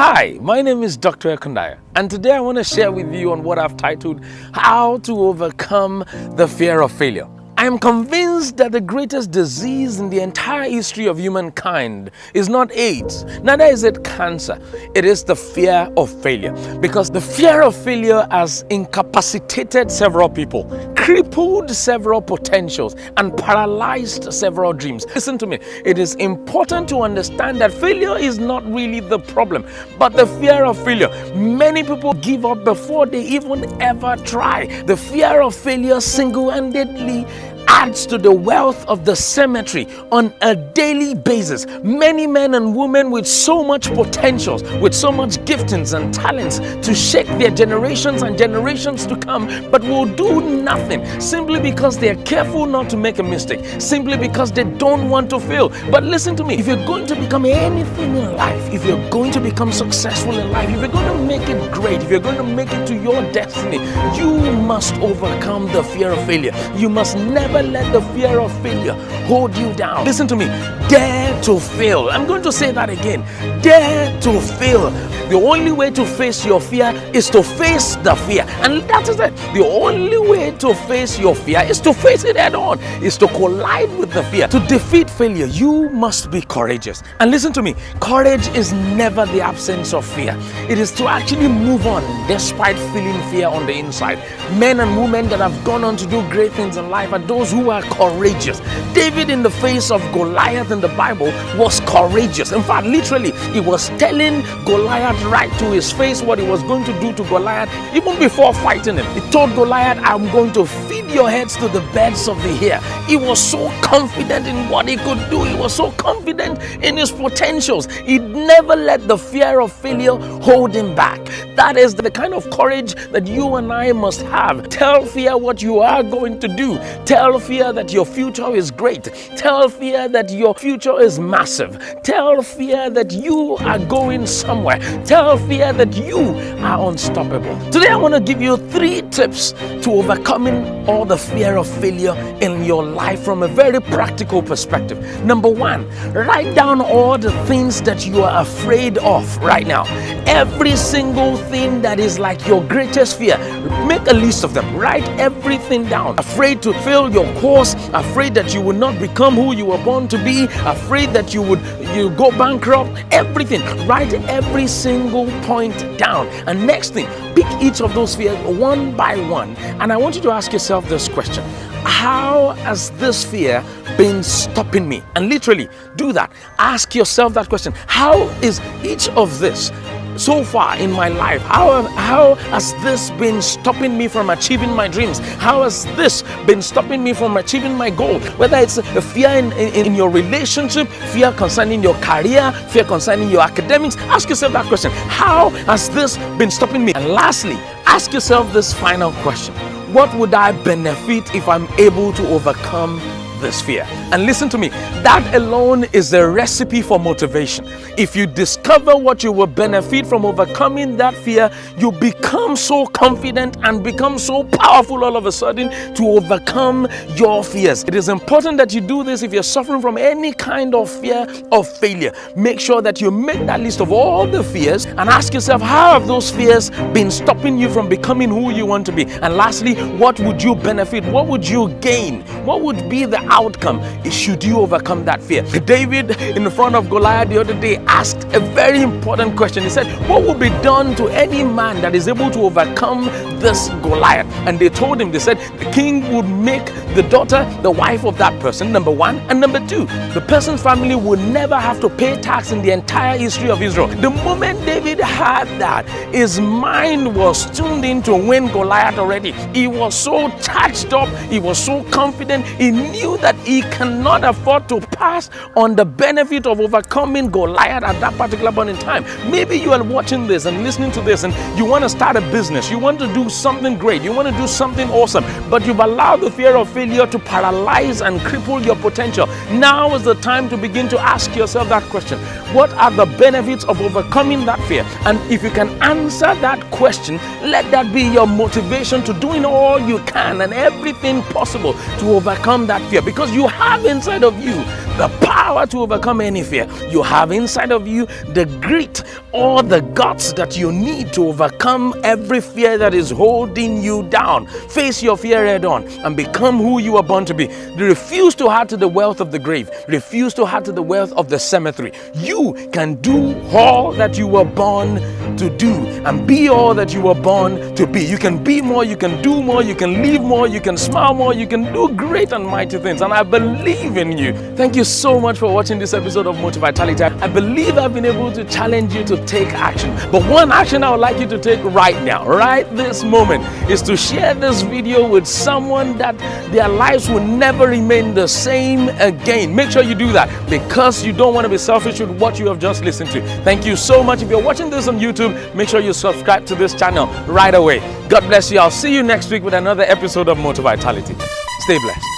Hi, my name is Dr. Ekundayo, and today I want to share with you on what I've titled, How to Overcome the Fear of Failure. I am convinced that the greatest disease in the entire history of humankind is not AIDS, neither is it cancer. It is the fear of failure, because the fear of failure has incapacitated several people, crippled several potentials, and paralyzed several dreams. Listen to me, it is important to understand that failure is not really the problem, but the fear of failure. Many people give up before they even ever try. The fear of failure single-handedly adds to the wealth of the cemetery on a daily basis. Many men and women with so much potentials, with so much giftings and talents to shake their generations and generations to come, but will do nothing simply because they are careful not to make a mistake, simply because they don't want to fail. But listen to me, if you're going to become anything in life, if you're going to become successful in life, if you're going to make it great, if you're going to make it to your destiny, you must overcome the fear of failure. You must never let the fear of failure hold you down. Listen to me, dare to fail. I'm going to say that again, dare to fail. The only way to face your fear is to face the fear, and that is it. The only way to face your fear is to face it head on, is to collide with the fear. To defeat failure, you must be courageous. And listen to me, courage is never the absence of fear. It is to actually move on despite feeling fear on the inside. Men and women that have gone on to do great things in life are those who are courageous. David, in the face of Goliath in the Bible, was courageous. In fact, literally, he was telling Goliath right to his face what he was going to do to Goliath even before fighting him. He told Goliath, I'm going to feed your heads to the birds of the air. He was so confident in what he could do. He was so confident in his potentials. He never let the fear of failure hold him back. That is the kind of courage that you and I must have. Tell fear what you are going to do. Tell fear that your future is great. Tell fear that your future is massive. Tell fear that you are going somewhere. Tell fear that you are unstoppable. Today I want to give you 3 tips to overcoming all the fear of failure in your life from a very practical perspective. Number 1, write down all the things that you are afraid of right now. Every single thing that is like your greatest fear, make a list of them. Write everything down. Afraid to fail your course, afraid that you will not become who you were born to be, afraid that you go bankrupt. Everything, write every single point down. And next thing, pick each of those fears one by one, and I want you to ask yourself this question: how has this fear been stopping me? And literally do that. Ask yourself that question. How is each of this so far in my life? How has this been stopping me from achieving my dreams? How has this been stopping me from achieving my goal? Whether it's a fear in your relationship, fear concerning your career, fear concerning your academics, ask yourself that question. How has this been stopping me? And lastly, ask yourself this final question: what would I benefit if I'm able to overcome this fear? And listen to me, that alone is a recipe for motivation. If you discover what you will benefit from overcoming that fear, you become so confident and become so powerful all of a sudden to overcome your fears. It is important that you do this if you're suffering from any kind of fear of failure. Make sure that you make that list of all the fears and ask yourself, how have those fears been stopping you from becoming who you want to be? And lastly, what would you benefit? What would you gain? What would be the outcome should you overcome that fear? David, in front of Goliath the other day, asked a very important question. He said, what would be done to any man that is able to overcome this Goliath? And they told him, they said, the king would make the daughter the wife of that person, number 1. And number 2, the person's family would never have to pay tax in the entire history of Israel. The moment David heard that, his mind was tuned in to win Goliath already. He was so charged up, he was so confident, he knew that he cannot afford to pass on the benefit of overcoming Goliath at that particular point in time. Maybe you are watching this and listening to this and you want to start a business, you want to do something great, you want to do something awesome, but you've allowed the fear of failure to paralyze and cripple your potential. Now is the time to begin to ask yourself that question: what are the benefits of overcoming that fear? And if you can answer that question, let that be your motivation to doing all you can and everything possible to overcome that fear, because you have inside of you the power to overcome any fear. You have inside of you the grit or the guts that you need to overcome every fear that is holding you down. Face your fear head on and become who you are born to be. Refuse to add to the wealth of the grave. Refuse to add to the wealth of the cemetery. You can do all that you were born to do and be all that you were born to be. You can be more, you can do more, you can live more, you can smile more, you can do great and mighty things. And I believe in you. Thank you so much for watching this episode of Motivitality. I believe I've been able to challenge you to take action. But one action I would like you to take right now, right this moment, is to share this video with someone that their lives will never remain the same again. Make sure you do that because you don't want to be selfish with what you have just listened to. Thank you so much. If you're watching this on YouTube, make sure you subscribe to this channel right away. God bless you. I'll see you next week with another episode of Motivitality. Stay blessed.